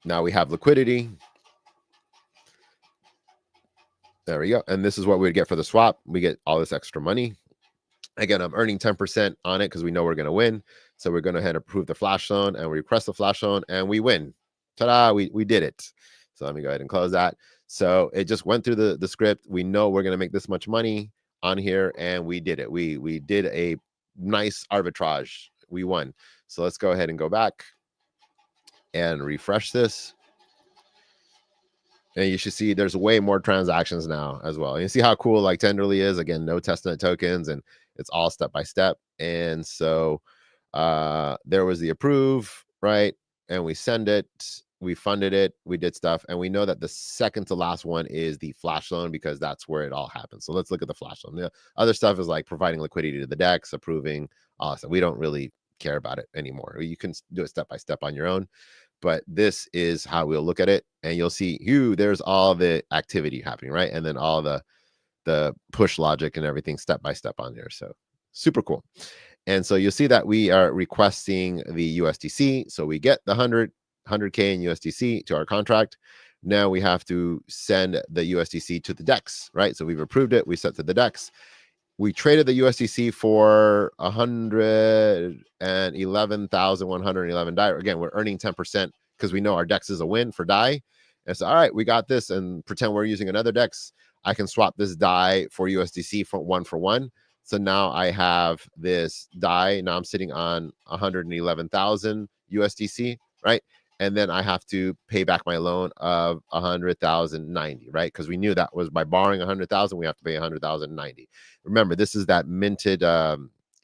Now we have liquidity. There we go. And this is what we'd get for the swap. We get all this extra money. Again, I'm earning 10% on it because we know we're going to win. So we're going to head approve the flash loan, and we request the flash loan, and we win. Ta-da, we did it. So let me go ahead and close that. So it just went through the script. We know we're going to make this much money on here, and we did it. We did a nice arbitrage. We won. So let's go ahead and go back and refresh this. And you should see there's way more transactions now as well. You see how cool like Tenderly is. Again, no testnet tokens, and it's all step by step. And so there was the approve, right? And we send it, we funded it, we did stuff. And we know that the second to last one is the flash loan because that's where it all happens. So let's look at the flash loan. The other stuff is like providing liquidity to the DEX, approving, awesome. We don't really care about it anymore. You can do it step by step on your own. But this is how we'll look at it, and you'll see there's all the activity happening, right? And then all the push logic and everything step by step on there. So super cool. And so you'll see that we are requesting the USDC. So we get the 100K in USDC to our contract. Now we have to send the USDC to the DEX, right? So we've approved it. We set to the DEX. We traded the USDC for 111,111 DAI. Again, we're earning 10% because we know our DEX is a win for DAI. And so, all right, we got this, and pretend we're using another DEX. I can swap this DAI for USDC for one. So now I have this DAI. Now I'm sitting on 111,000 USDC, right? And then I have to pay back my loan of 100,090, right? Because we knew that was by borrowing 100,000, we have to pay 100,090. Remember, this is that minted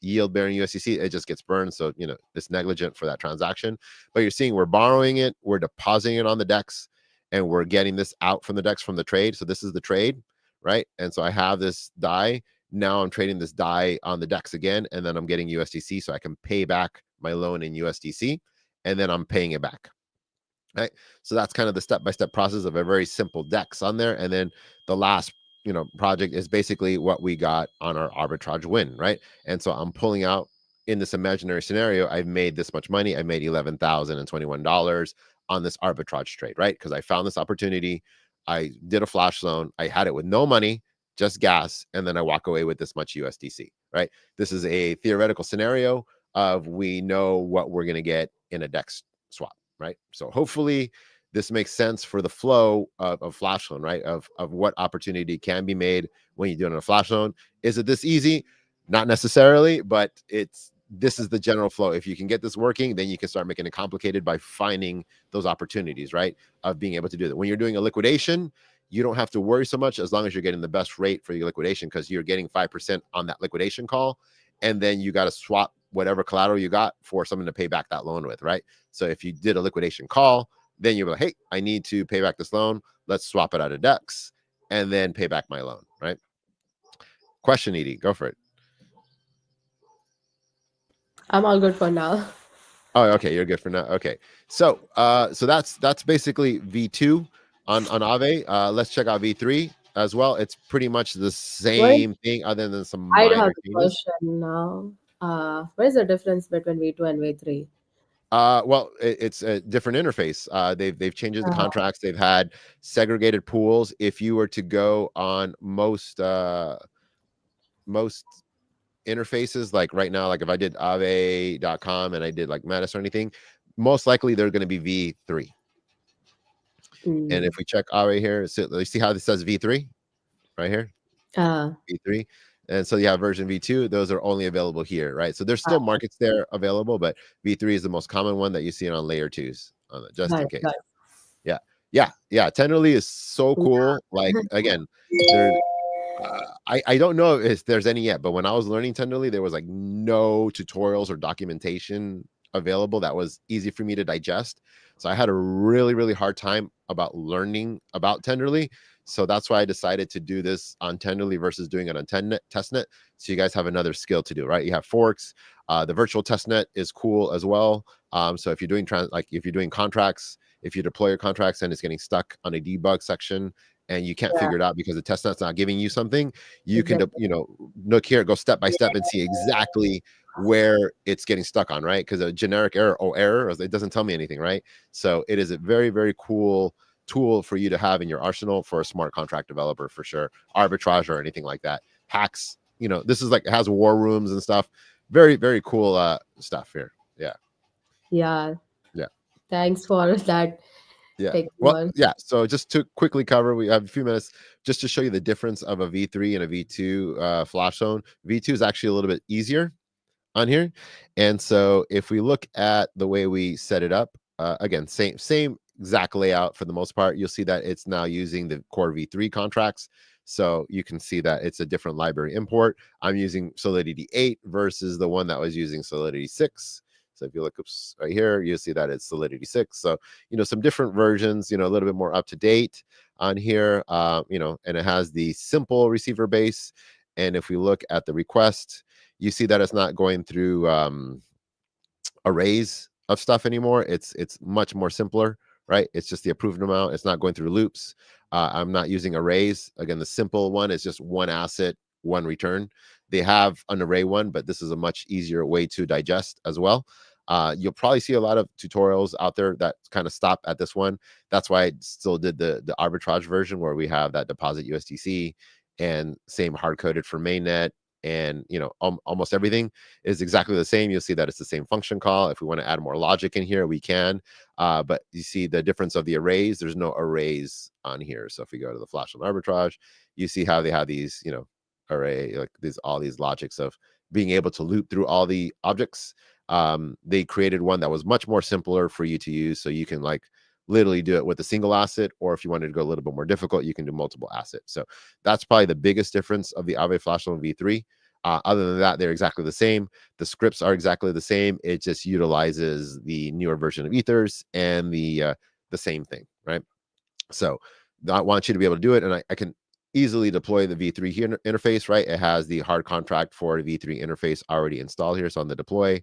yield bearing USDC. It just gets burned, so it's negligent for that transaction. But you're seeing we're borrowing it, we're depositing it on the DEX, and we're getting this out from the DEX from the trade. So this is the trade, right? And so I have this DAI. Now I'm trading this DAI on the DEX again, and then I'm getting USDC, so I can pay back my loan in USDC, and then I'm paying it back. Right. So that's kind of the step-by-step process of a very simple DEX on there. And then the last, project is basically what we got on our arbitrage win, right? And so I'm pulling out in this imaginary scenario, I've made this much money. I made $11,021 on this arbitrage trade, right? Because I found this opportunity. I did a flash loan. I had it with no money, just gas. And then I walk away with this much USDC, right? This is a theoretical scenario of we know what we're going to get in a DEX swap. Right. So hopefully this makes sense for the flow of flash loan, right? Of what opportunity can be made when you're doing a flash loan. Is it this easy? Not necessarily, but this is the general flow. If you can get this working, then you can start making it complicated by finding those opportunities, right? Of being able to do that. When you're doing a liquidation, you don't have to worry so much as long as you're getting the best rate for your liquidation, because you're getting 5% on that liquidation call. And then you got to swap whatever collateral you got for something to pay back that loan with, right? So if you did a liquidation call, then you're like, hey, I need to pay back this loan. Let's swap it out of DEX and then pay back my loan, right? Question, Edie, go for it. I'm all good for now. Oh, okay, you're good for now. Okay, so so that's basically V2 on Aave. Let's check out V3 as well. It's pretty much the What same thing, other than some I do have minor a changes. question now. What is the difference between V2 and V3? Well, it's a different interface. They've changed the Uh, contracts. They've had segregated pools. If you were to go on most interfaces, like right now, like if I did Aave.com and I did like Metis or anything, most likely they're going to be V3. And if we check Aave here, so you see how this says V3 right here, uh, V3. And so you have version V2, those are only available here, right? So there's still uh, markets there available, but V3 is the most common one that you see on layer twos, just got in it, case. got Yeah. Tenderly is so cool. Like, again, there, I don't know if there's any yet, but when I was learning Tenderly, there was like no tutorials or documentation available that was easy for me to digest. So I had a really, really hard time about learning about Tenderly. So that's why I decided to do this on Tenderly versus doing it on testnet. So you guys have another skill to do, right? You have forks. The virtual testnet is cool as well. So if you're doing if you're doing contracts, if you deploy your contracts and it's getting stuck on a debug section, and you can't Yeah, figure it out because the testnet's not giving you something, you can, exactly. look here, go step by Yeah, step and see exactly where it's getting stuck on, right? Because a generic error, it doesn't tell me anything, right? So it is a very, very cool tool for you to have in your arsenal for a smart contract developer for sure. Arbitrage or anything like that. Hacks, this is like, it has war rooms and stuff. Very, very cool stuff here. Yeah. yeah. Yeah. Thanks for that Yeah. Well, technical. yeah. So just to quickly cover, we have a few minutes just to show you the difference of a V3 and a V2 flash zone. V2 is actually a little bit easier on here. And so if we look at the way we set it up, again, same exact layout for the most part. You'll see that it's now using the core V3 contracts. So you can see that it's a different library import. I'm using Solidity 8 versus the one that was using Solidity 6. So if you look right here, you'll see that it's Solidity 6. So, some different versions, a little bit more up to date on here, and it has the simple receiver base. And if we look at the request, you see that it's not going through arrays of stuff anymore. It's much more simpler, right? It's just the approved amount. It's not going through loops. I'm not using arrays. Again, the simple one is just one asset, one return. They have an array one, but this is a much easier way to digest as well. You'll probably see a lot of tutorials out there that kind of stop at this one. That's why I still did the arbitrage version where we have that deposit USDC and same hard coded for mainnet, and almost everything is exactly the same. You'll see that it's the same function call. If we want to add more logic in here, we can. But you see the difference of the arrays. There's no arrays on here. So if we go to the flash and arbitrage, you see how they have these, array, like all these logics of being able to loop through all the objects. They created one that was much more simpler for you to use. So you can literally do it with a single asset, or if you wanted to go a little bit more difficult, you can do multiple assets. So that's probably the biggest difference of the Aave Flashloan V3. Other than that, they're exactly the same. The scripts are exactly the same. It just utilizes the newer version of Ethers and the same thing, right? So I want you to be able to do it, and I can easily deploy the V3 here interface, right? It has the hard contract for the V3 interface already installed here. So on the deploy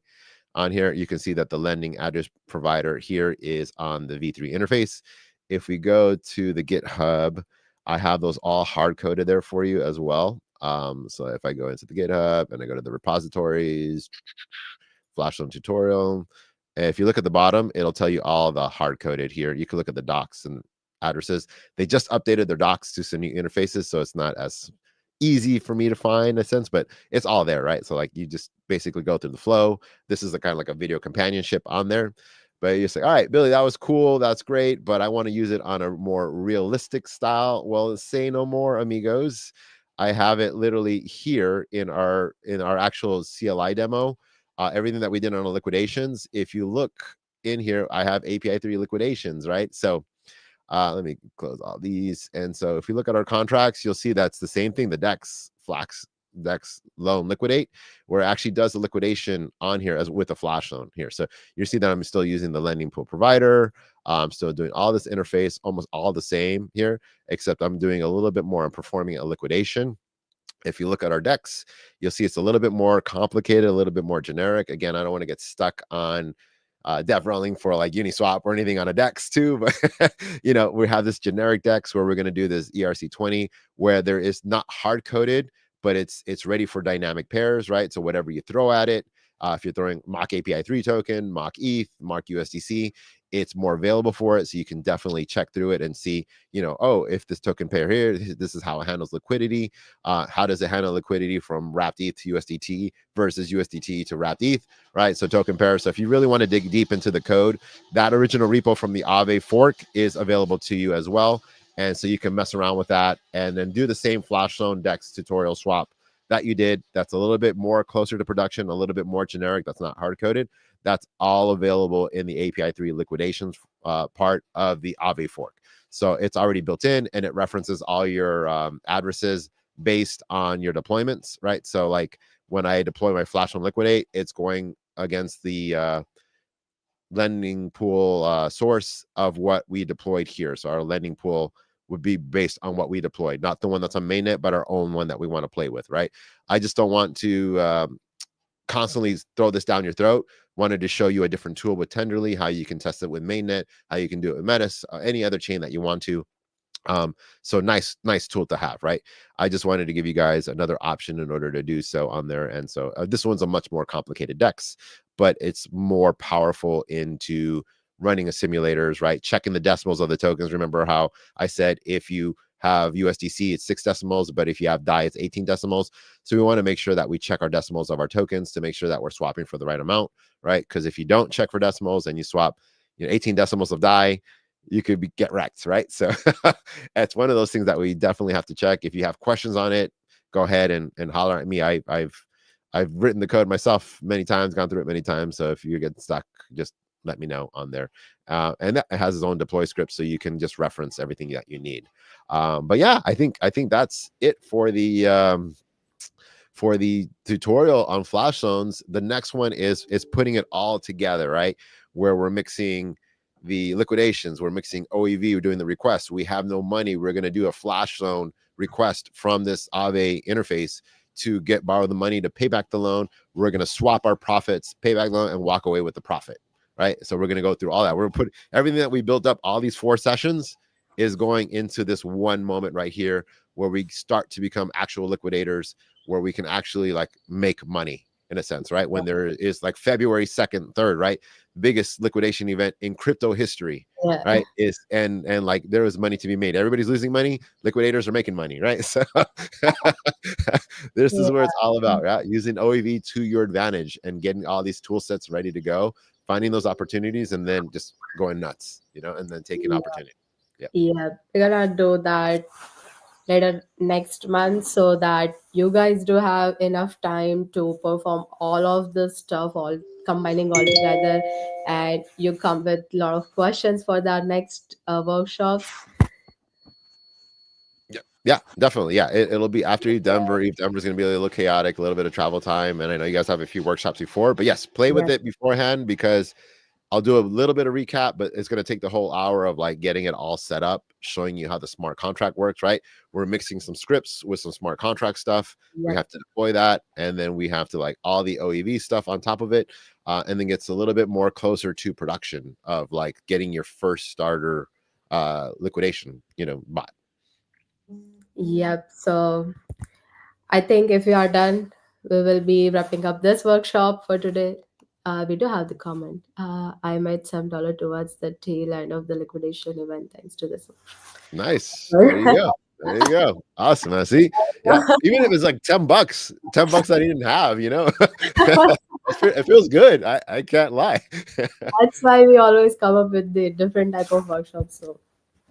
on here, you can see that the lending address provider here is on the V3 interface. If we go to the GitHub, I have those all hard coded there for you as well. So if I go into the GitHub and I go to the repositories, Flashloan tutorial, if you look at the bottom, it'll tell you all the hard coded here. You can look at the docs and addresses. They just updated their docs to some new interfaces, so it's not as easy for me to find in a sense, but it's all there, right? So you just basically go through the flow. This is a kind of like a video companionship on there. But you say, all right, Billy, that was cool. That's great. But I want to use it on a more realistic style. Well, say no more, amigos. I have it literally here in our actual CLI demo. Everything that we did on the liquidations. If you look in here, I have API3 liquidations, right? So let me close all these. And so if you look at our contracts, you'll see that's the same thing. The Dex loan liquidate, where it actually does the liquidation on here as with a flash loan here. So you see that I'm still using the lending pool provider. I'm still doing all this interface, almost all the same here, except I'm doing a little bit more. I'm performing a liquidation. If you look at our decks, you'll see it's a little bit more complicated, a little bit more generic. Again, I don't want to get stuck on dev rolling for Uniswap or anything on a dex too, but we have this generic dex where we're going to do this ERC20 where there is not hard coded, but it's ready for dynamic pairs, right? So whatever you throw at it, if you're throwing mock API3 token, mock ETH, mock USDC, it's more available for it. So you can definitely check through it and see, oh, if this token pair here, this is how it handles liquidity. How does it handle liquidity from wrapped ETH to USDT versus USDT to wrapped ETH, right? So token pair. So if you really want to dig deep into the code, that original repo from the Aave fork is available to you as well. And so you can mess around with that and then do the same Flashloan Dex tutorial swap that you did. That's a little bit more closer to production, a little bit more generic. That's not hard coded. That's all available in the API3 liquidations part of the Aave fork. So it's already built in and it references all your addresses based on your deployments, right? So when I deploy my Flashloan liquidate, it's going against the lending pool source of what we deployed here. So our lending pool would be based on what we deployed, not the one that's on mainnet, but our own one that we want to play with, right? I just don't want to constantly throw this down your throat. Wanted to show you a different tool with Tenderly, how you can test it with mainnet, how you can do it with Metis, any other chain that you want to. So nice tool to have, right? I just wanted to give you guys another option in order to do so on there. And so this one's a much more complicated dex, but it's more powerful into running a simulators, right? Checking the decimals of the tokens. Remember how I said if you have USDC, it's 6 decimals, but if you have DAI, it's 18 decimals. So we want to make sure that we check our decimals of our tokens to make sure that we're swapping for the right amount, right? Because if you don't check for decimals and you swap 18 decimals of DAI, you could get wrecked, right? So it's one of those things that we definitely have to check. If you have questions on it, go ahead and holler at me. I've written the code myself many times, gone through it many times. So if you get stuck, just let me know on there. And that has its own deploy script, so you can just reference everything that you need. But yeah, I think that's it for the tutorial on Flashloans. The next one is putting it all together, right? Where we're mixing the liquidations, we're mixing OEV, we're doing the requests. We have no money. We're going to do a flash loan request from this Aave interface to borrow the money to pay back the loan. We're going to swap our profits, pay back the loan, and walk away with the profit, right? So we're going to go through all that. We're going to put everything that we built up, all these 4 sessions is going into this one moment right here where we start to become actual liquidators, where we can actually like make money in a sense, right? When there is like February 2nd, 3rd, right? Biggest liquidation event in crypto history, Yeah. right? Is and like there is money to be made. Everybody's losing money, liquidators are making money, right? So this is where it's all about, right? Using OEV to your advantage and getting all these tool sets ready to go, finding those opportunities, and then just going nuts, and then taking Yeah. opportunity. Yeah. Yeah, we're gonna do that later next month so that you guys do have enough time to perform all of this stuff, all combining all together, and you come with a lot of questions for the next workshops. Yeah, definitely. Yeah, it'll be after Eve Denver. Eve Denver's going to be a little chaotic, a little bit of travel time, and I know you guys have a few workshops before. But yes, play with Yeah, it beforehand, because I'll do a little bit of recap, but it's going to take the whole hour of like getting it all set up, showing you how the smart contract works, right? We're mixing some scripts with some smart contract stuff. We yeah, have to deploy that, and then we have to like all the OEV stuff on top of it, and then gets a little bit more closer to production of like getting your first starter liquidation, bot. yep. So I think if we are done, we will be wrapping up this workshop for today. We do have the comment. I made some dollar towards the tail end of the liquidation event thanks to this Nice. There you one. go. There you go. Awesome. I see. Yeah. Even if it's like $10, $10 I didn't have, it feels good. I can't lie. That's why we always come up with the different type of workshops. So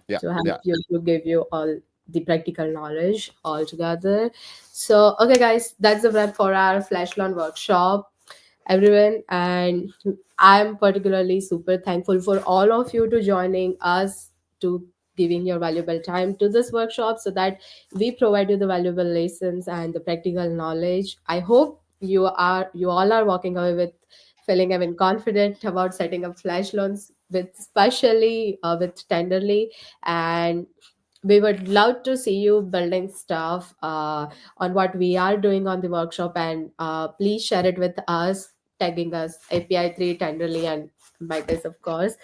Yeah. to help Yeah. you to give you all the practical knowledge all together. So okay guys, that's the wrap for our flash learn workshop, everyone. And I'm particularly super thankful for all of you to joining us, to giving your valuable time to this workshop so that we provide you the valuable lessons and the practical knowledge. I hope you all are walking away with feeling confident about setting up flash loans with, especially with Tenderly. And we would love to see you building stuff on what we are doing on the workshop, and please share it with us, tagging us API3, Tenderly, and Midas, of course.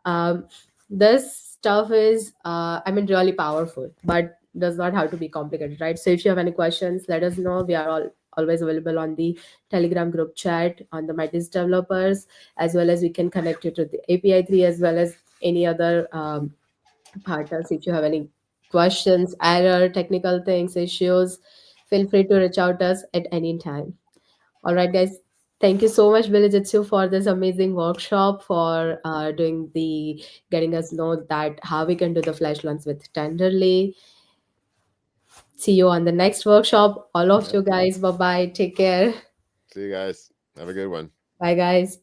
um, this stuff is really powerful, but does not have to be complicated, right? So if you have any questions, let us know. We are all always available on the Telegram group chat on the Midas developers, as well as we can connect you to the API3, as well as any other partners. If you have any questions, error, technical things, issues, feel free to reach out us at any time. All right, guys. Thank you so much, Billijitsu, for this amazing workshop, for doing the getting us know that how we can do the flash loans with Tenderly. See you on the next workshop. All of Yeah. you guys. Bye bye. Take care. See you guys. Have a good one. Bye, guys.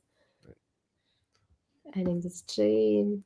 Ending the stream.